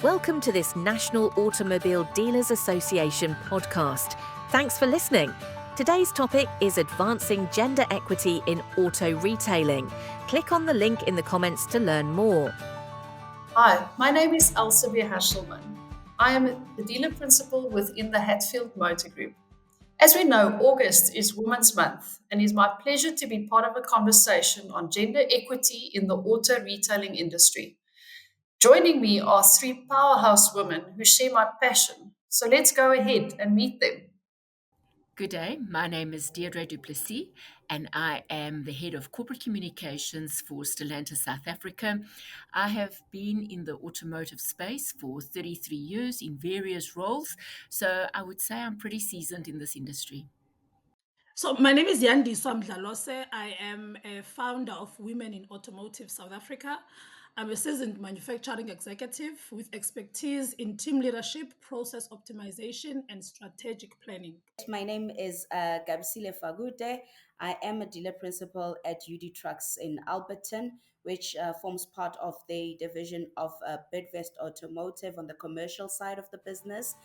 Welcome to this National Automobile Dealers Association podcast. Thanks for listening. Today's topic is advancing gender equity in auto retailing. Click on the link in the comments to learn more. Hi, my name is Elsabe Hashman. I am the dealer principal within the Hatfield Motor Group. As we know, August is Women's Month, and it's my pleasure to be part of a conversation on gender equity in the auto retailing industry. Joining me are three powerhouse women who share my passion. So let's go ahead and meet them. Good day. My name is Deidre du Plessis, and I am the head of corporate communications for Stellantis South Africa. I have been in the automotive space for 33 years in various roles, so I would say I'm pretty seasoned in this industry. So my name is Yandiswa. I am a founder of Women in Automotive South Africa. I'm a seasoned manufacturing executive with expertise in team leadership, process optimization, and strategic planning. My name is Gabisile Fakude. I am a dealer principal at UD Trucks in Alberton, which forms part of the division of Bidvest Automotive on the commercial side of the business.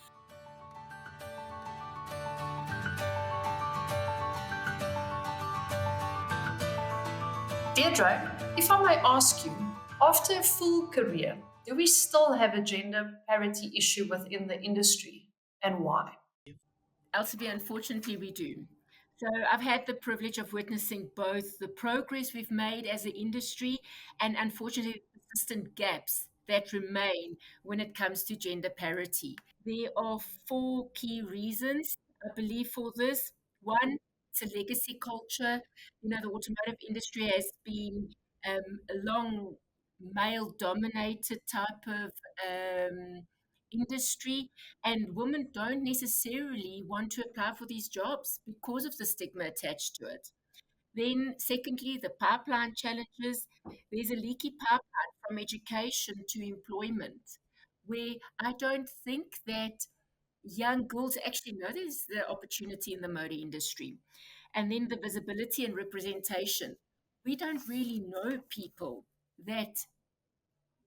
Deidre, if I may ask you, after a full career, do we still have a gender parity issue within the industry, and why? Elsabe, unfortunately, we do. So I've had the privilege of witnessing both the progress we've made as an industry and unfortunately the persistent gaps that remain when it comes to gender parity. There are four key reasons, I believe, for this. One, it's a legacy culture. The automotive industry has been a long male dominated type of industry, and women don't necessarily want to apply for these jobs because of the stigma attached to it. Then, secondly, the pipeline challenges. There's a leaky pipeline from education to employment, where I don't think that young girls actually know there's the opportunity in the motor industry. And then the visibility and representation. We don't really know people that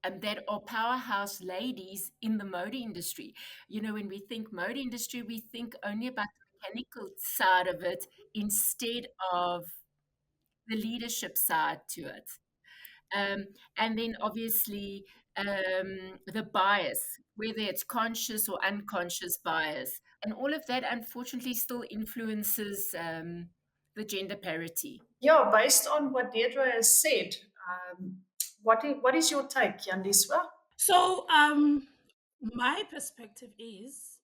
are powerhouse ladies in the motor industry. When we think motor industry, we think only about the mechanical side of it instead of the leadership side to it. And then obviously the bias, whether it's conscious or unconscious bias. And all of that, unfortunately, still influences the gender parity. Yeah, based on what Deidre has said, what is your take, Yandiswa? So my perspective is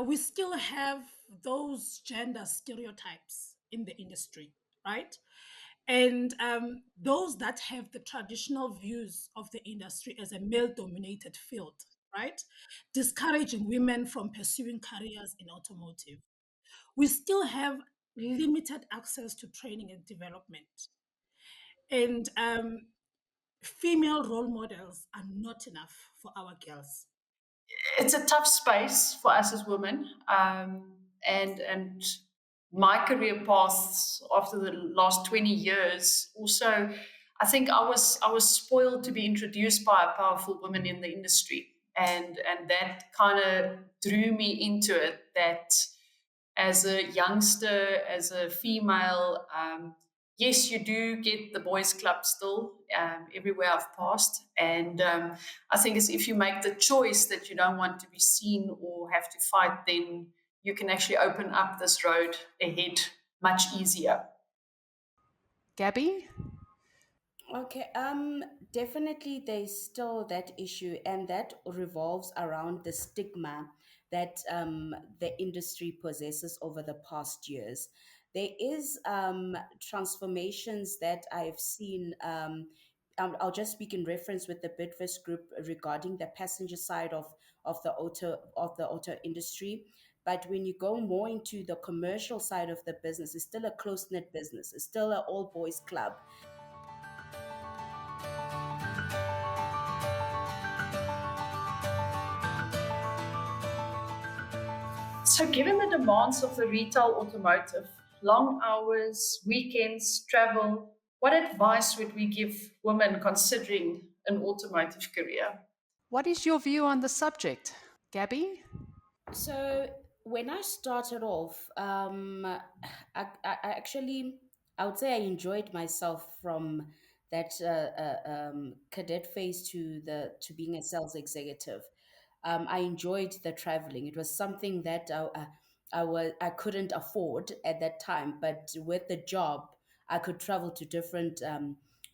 we still have those gender stereotypes in the industry, right? And those that have the traditional views of the industry as a male dominated field, right? Discouraging women from pursuing careers in automotive. We still have limited access to training and development. And female role models are not enough for our girls. It's a tough space for us as women, and my career paths after the last 20 years also. I think I was spoiled to be introduced by a powerful woman in the industry, and that kind of drew me into it. That as a youngster, as a female, yes, you do get the boys' club still everywhere I've passed. And I think it's if you make the choice that you don't want to be seen or have to fight, then you can actually open up this road ahead much easier. Gabby? Okay, definitely there's still that issue, and that revolves around the stigma that the industry possesses over the past years. There is transformations that I've seen. I'll just speak in reference with the Bidvest Group regarding the passenger side of the auto industry. But when you go more into the commercial side of the business, it's still a close knit business. It's still an all boys club. So, given the demands of the retail automotive, long hours, weekends, travel, what advice would we give women considering an automotive career? What is your view on the subject, Gabby? So when I started off, I actually, I would say I enjoyed myself from that cadet phase to the to being a sales executive. I enjoyed the traveling. It was something that I couldn't afford at that time, but with the job, I could travel to different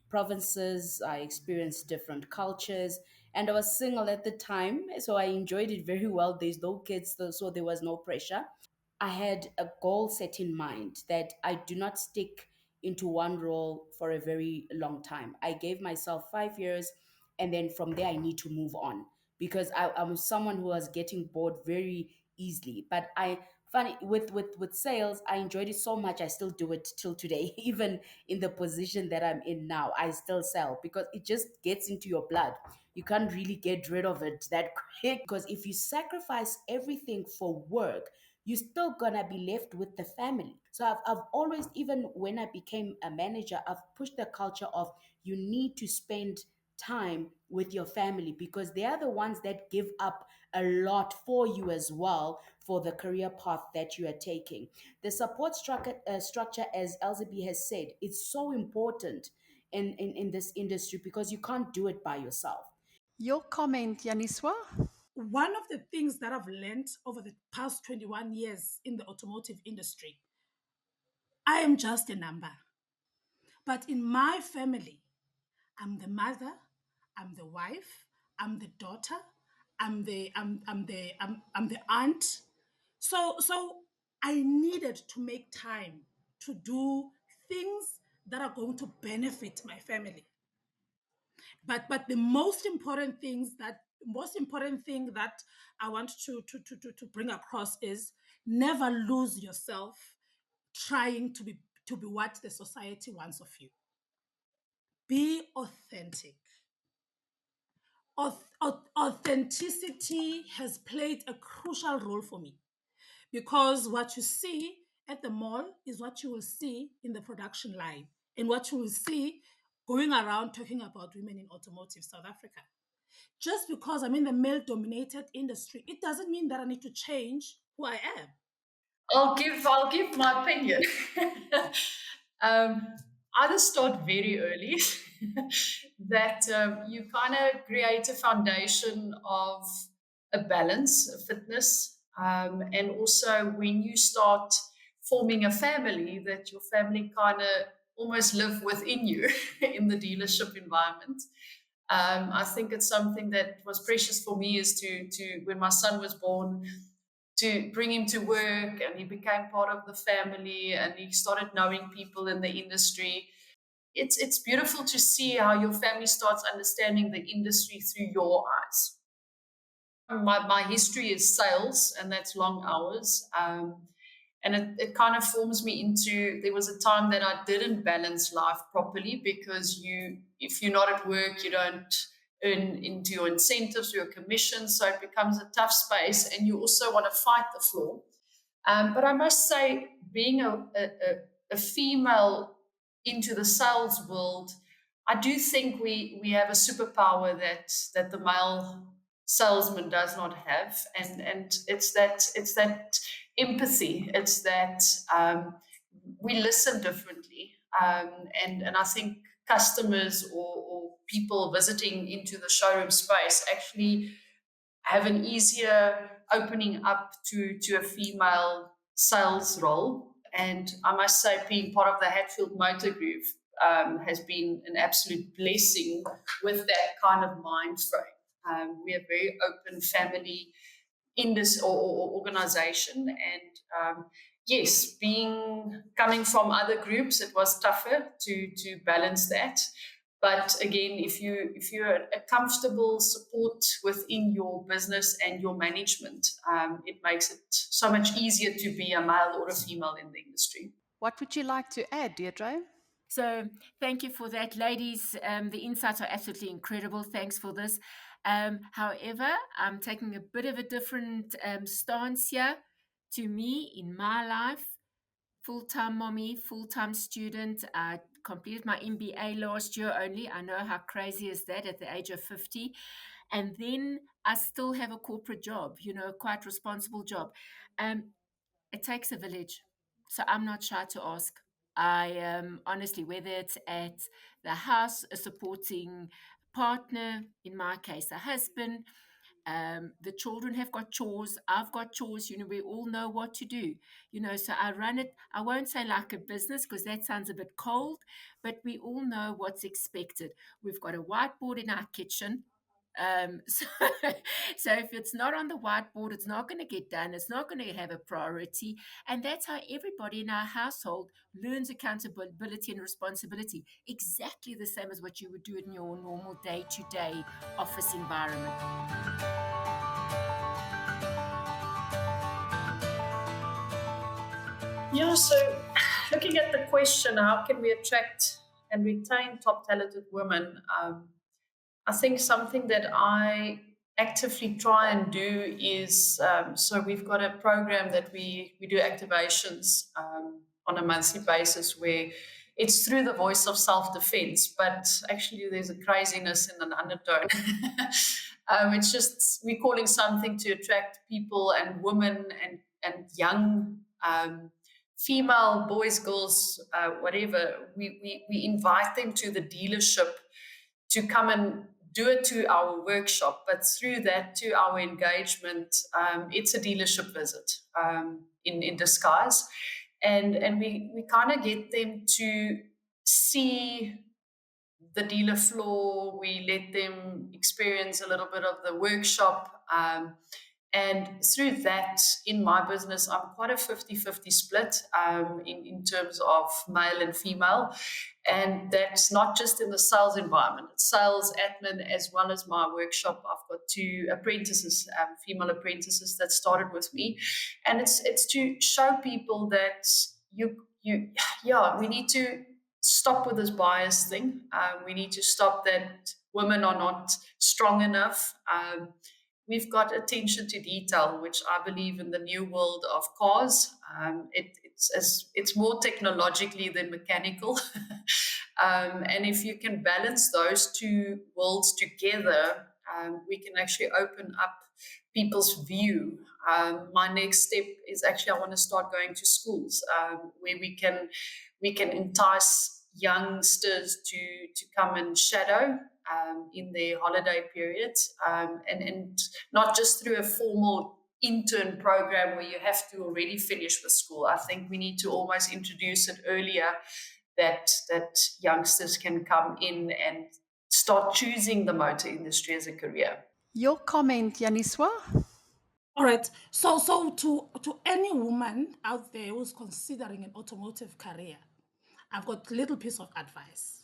provinces. I experienced different cultures, and I was single at the time, so I enjoyed it very well. There's no kids, so there was no pressure. I had a goal set in mind that I do not stick into one role for a very long time. I gave myself 5 years, and then from there, I need to move on because I'm someone who was getting bored very easily. But I funny with sales, I enjoyed it so much. I still do it till today, even in the position that I'm in now. I still sell because it just gets into your blood. You can't really get rid of it that quick because if you sacrifice everything for work, you're still gonna be left with the family. So I've always, even when I became a manager, I've pushed the culture of you need to spend time with your family because they are the ones that give up a lot for you as well for the career path that you are taking. The support structure, as Elsabe has said, it's so important in this industry because you can't do it by yourself. Your comment, Yandiswa? One of the things that I've learned over the past 21 years in the automotive industry, I am just a number. But in my family, I'm the mother, I'm the wife, I'm the daughter, I'm the aunt. So I needed to make time to do things that are going to benefit my family. But the most important thing that I want to bring across is never lose yourself trying to be what the society wants of you. Be authentic. Authenticity has played a crucial role for me because what you see at the mall is what you will see in the production line and what you will see going around talking about women in automotive South Africa. Just because I'm in the male dominated industry, it doesn't mean that I need to change who I am. I'll give my opinion. um, either start very early, that you kind of create a foundation of a balance, a fitness, and also when you start forming a family, that your family kind of almost live within you in the dealership environment. I think it's something that was precious for me is to when my son was born, to bring him to work and he became part of the family and he started knowing people in the industry. It's beautiful to see how your family starts understanding the industry through your eyes. My history is sales, and that's long hours. And it kind of forms me into, there was a time that I didn't balance life properly because if you're not at work, you don't earn into your incentives or your commissions. So it becomes a tough space and you also want to fight the floor. But I must say, being a female into the sales world, I do think we have a superpower that the male salesman does not have, and it's that empathy. It's that we listen differently, and I think customers or people visiting into the showroom space actually have an easier opening up to a female sales role. And I must say, being part of the Hatfield Motor Group has been an absolute blessing with that kind of mind frame. We are very open family in this or organization, and yes, being coming from other groups, it was tougher to balance that. But again, if you're a comfortable support within your business and your management, it makes it so much easier to be a male or a female in the industry. What would you like to add, Deidre? So thank you for that, ladies. The insights are absolutely incredible. Thanks for this. However, I'm taking a bit of a different stance here. To me, in my life, full-time mommy, full-time student. I completed my MBA last year only. I know how crazy is that at the age of 50. and then I still have a corporate job, a quite responsible job. It takes a village. So I'm not shy to ask. I honestly, whether it's at the house, a supporting partner, in my case, a husband, the children have got chores. I've got chores. We all know what to do. So I run it. I won't say like a business because that sounds a bit cold, but we all know what's expected. We've got a whiteboard in our kitchen. So, so if it's not on the whiteboard, it's not going to get done. It's not going to have a priority. And that's how everybody in our household learns accountability and responsibility. Exactly the same as what you would do in your normal day-to-day office environment. Yeah, so looking at the question, how can we attract and retain top talented women? I think something that I actively try and do is so we've got a program that we do activations on a monthly basis where it's through the voice of self-defense, but actually there's a craziness in an undertone. It's just we're calling something to attract people and women and young female boys, girls, whatever. We invite them to the dealership to come and do it to our workshop, but through that to our engagement, it's a dealership visit in disguise, and we kind of get them to see the dealer floor. We let them experience a little bit of the workshop. And through that, in my business, I'm quite a 50-50 split in terms of male and female. And that's not just in the sales environment, it's sales, admin, as well as my workshop. I've got two apprentices, female apprentices that started with me. And it's to show people that we need to stop with this bias thing. We need to stop that women are not strong enough. We've got attention to detail, which I believe in the new world of cars. It's more technologically than mechanical. And if you can balance those two worlds together, we can actually open up people's view. My next step is actually I want to start going to schools where we can entice youngsters to come and shadow in their holiday periods, and not just through a formal intern program where you have to already finish with school. I think we need to almost introduce it earlier that youngsters can come in and start choosing the motor industry as a career. Your comment, Yandiswa? All right. So to any woman out there who's considering an automotive career, I've got a little piece of advice.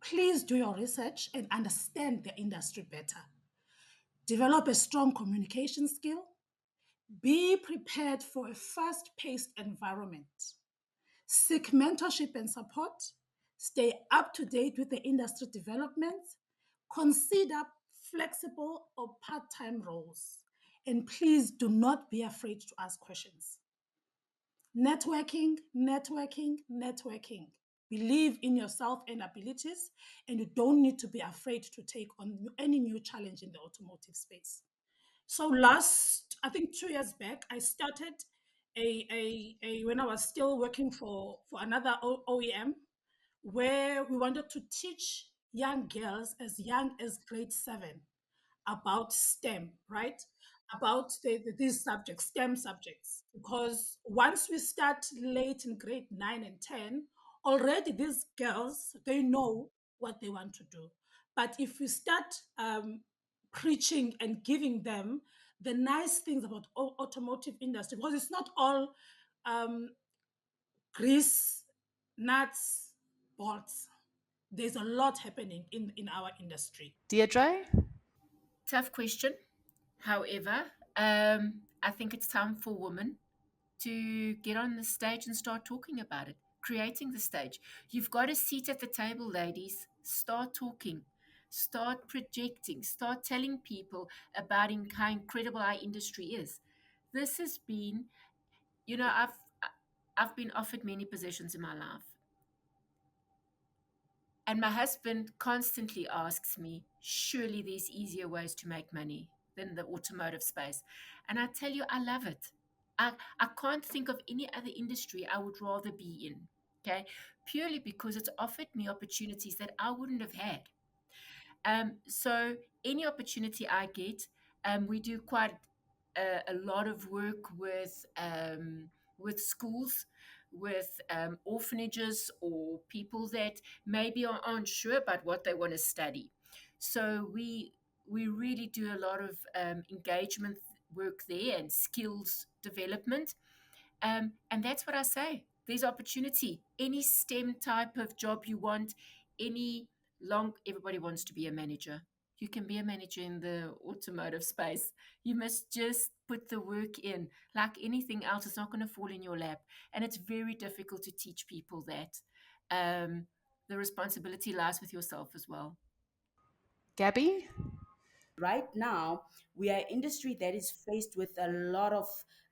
Please do your research and understand the industry better. Develop a strong communication skill. Be prepared for a fast-paced environment. Seek mentorship and support. Stay up to date with the industry developments. Consider flexible or part-time roles. And please do not be afraid to ask questions. Networking, networking, networking. Believe in yourself and abilities, and you don't need to be afraid to take on any new challenge in the automotive space. So I think 2 years back, I started when I was still working for another OEM, where we wanted to teach young girls as young as grade 7 about STEM, right? About these subjects, STEM subjects. Because once we start late in grade 9 and 10, already these girls, they know what they want to do. But if we start preaching and giving them the nice things about automotive industry, because it's not all um, grease, nuts, bolts. There's a lot happening in our industry. Deidre? Tough question. However, I think it's time for women to get on the stage and start talking about it, creating the stage. You've got a seat at the table, ladies. Start talking, start projecting, start telling people about how incredible our industry is. This has been, I've been offered many positions in my life. And my husband constantly asks me, surely there's easier ways to make money than the automotive space. And I tell you, I love it. I can't think of any other industry I would rather be in. Okay. Purely because it's offered me opportunities that I wouldn't have had. So any opportunity I get, we do quite a lot of work with schools, with orphanages, or people that maybe aren't sure about what they want to study. So we really do a lot of engagement work there and skills development. And that's what I say. There's opportunity. Any STEM type of job you want, any everybody wants to be a manager. You can be a manager in the automotive space. You must just put the work in. Like anything else, it's not going to fall in your lap. And it's very difficult to teach people that. The responsibility lies with yourself as well. Gabby? Right now, we are an industry that is faced with a lot of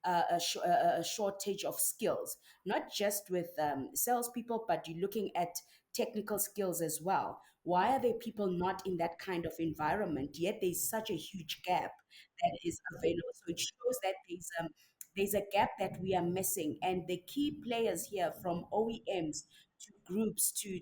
a shortage of skills, not just with salespeople, but you're looking at technical skills as well. Why are there people not in that kind of environment? Yet there's such a huge gap that is available. So it shows that there's a gap that we are missing, and the key players here, from OEMs to groups to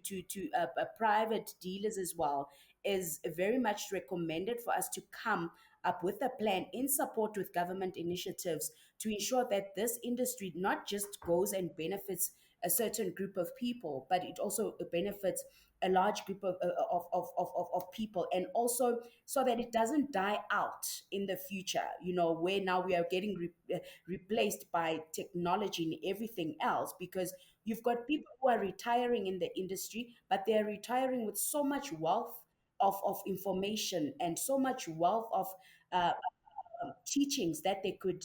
private dealers as well, is very much recommended for us to come up with a plan in support with government initiatives to ensure that this industry not just goes and benefits a certain group of people, but it also benefits a large group of people, and also so that it doesn't die out in the future, where now we are getting replaced by technology and everything else, because you've got people who are retiring in the industry, but they are retiring with so much wealth of information and so much wealth of uh, teachings that they could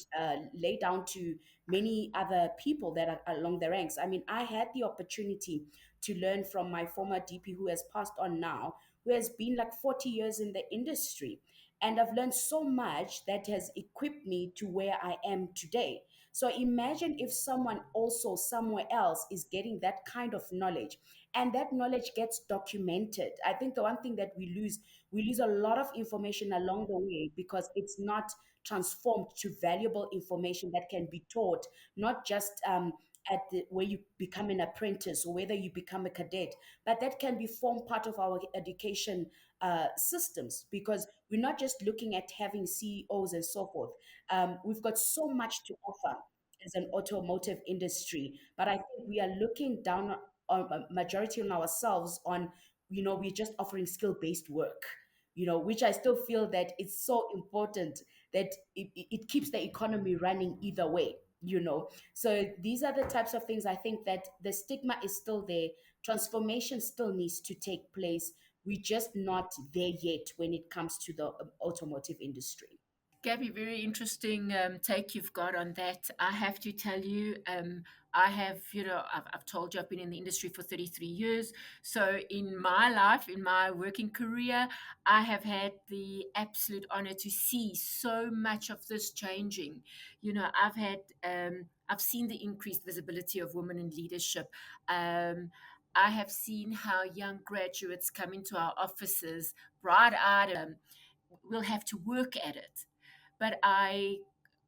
lay down to many other people that are along the ranks. I mean, I had the opportunity to learn from my former DP who has passed on now, who has been like 40 years in the industry. And I've learned so much that has equipped me to where I am today. So imagine if someone also somewhere else is getting that kind of knowledge, and that knowledge gets documented. I think the one thing that we lose a lot of information along the way because it's not transformed to valuable information that can be taught, not just where you become an apprentice or whether you become a cadet, but that can be formed part of our education systems, because we're not just looking at having CEOs and so forth. We've got so much to offer as an automotive industry, but I think we are looking down on a majority on ourselves on, we're just offering skill-based work, which I still feel that it's so important that it keeps the economy running either way. So these are the types of things I think that the stigma is still there. Transformation still needs to take place. We're just not there yet when it comes to the automotive industry. Gabby, very interesting take you've got on that. I have to tell you, I have, I've told you I've been in the industry for 33 years. So in my life, in my working career, I have had the absolute honor to see so much of this changing. I've seen the increased visibility of women in leadership. I have seen how young graduates come into our offices bright-eyed, will have to work at it. But I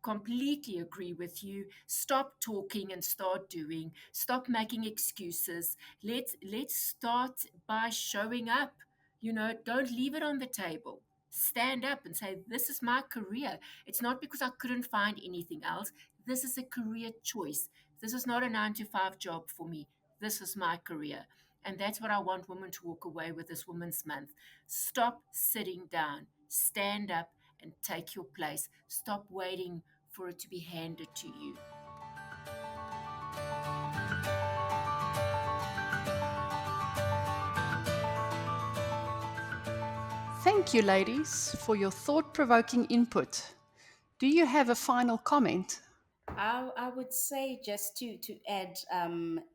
completely agree with you. Stop talking and start doing. Stop making excuses. Let's start by showing up. Don't leave it on the table. Stand up and say, this is my career. It's not because I couldn't find anything else. This is a career choice. This is not a 9 to 5 job for me. This is my career. And that's what I want women to walk away with this Women's Month. Stop sitting down. Stand up and take your place. Stop waiting for it to be handed to you. Thank you, ladies, for your thought-provoking input. Do you have a final comment? I would say, just to add,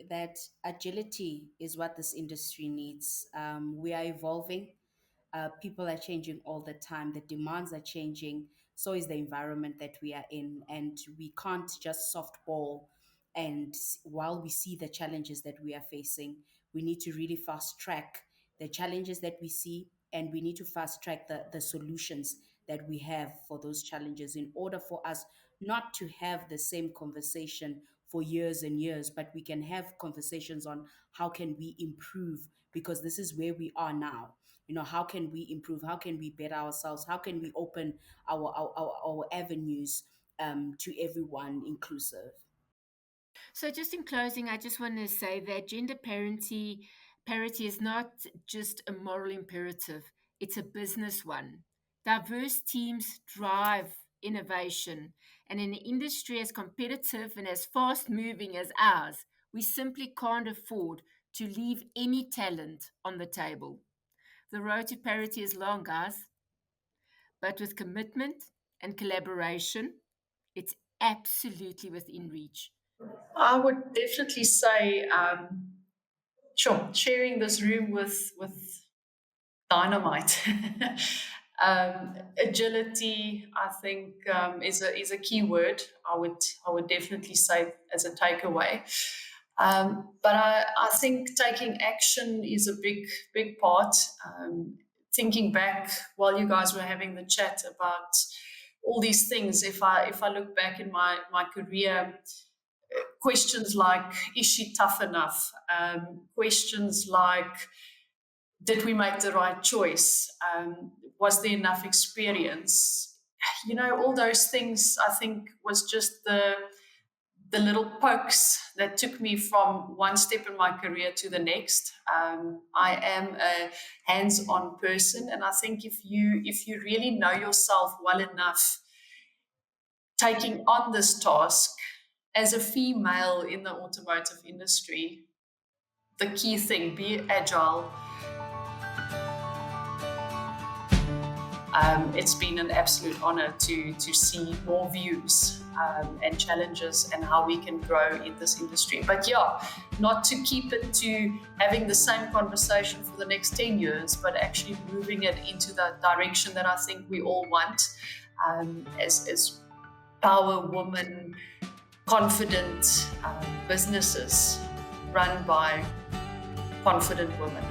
that agility is what this industry needs. We are evolving. People are changing all the time. The demands are changing. So is the environment that we are in, and we can't just softball. And while we see the challenges that we are facing, we need to really fast track the challenges that we see, and we need to fast track the solutions that we have for those challenges in order for us not to have the same conversation for years and years, but we can have conversations on how can we improve, because this is where we are now. How can we improve? How can we better ourselves? How can we open our avenues to everyone inclusive? So just in closing, I just want to say that gender parity is not just a moral imperative, it's a business one. Diverse teams drive innovation, and in an industry as competitive and as fast moving as ours, we simply can't afford to leave any talent on the table. The road to parity is long, guys, but with commitment and collaboration, it's absolutely within reach. I would definitely say, sure, sharing this room with dynamite. Agility, I think, is a key word. I would definitely say as a takeaway. But I think taking action is a big part. Thinking back while you guys were having the chat about all these things, if I look back in my career, questions like, is she tough enough? Questions like, did we make the right choice? Was there enough experience? All those things, I think, was just the little pokes that took me from one step in my career to the next. I am a hands-on person, and I think if you really know yourself well enough, taking on this task as a female in the automotive industry, the key thing, be agile. It's been an absolute honor to see more views and challenges and how we can grow in this industry. But yeah, not to keep it to having the same conversation for the next 10 years, but actually moving it into the direction that I think we all want, as power woman, confident businesses run by confident women.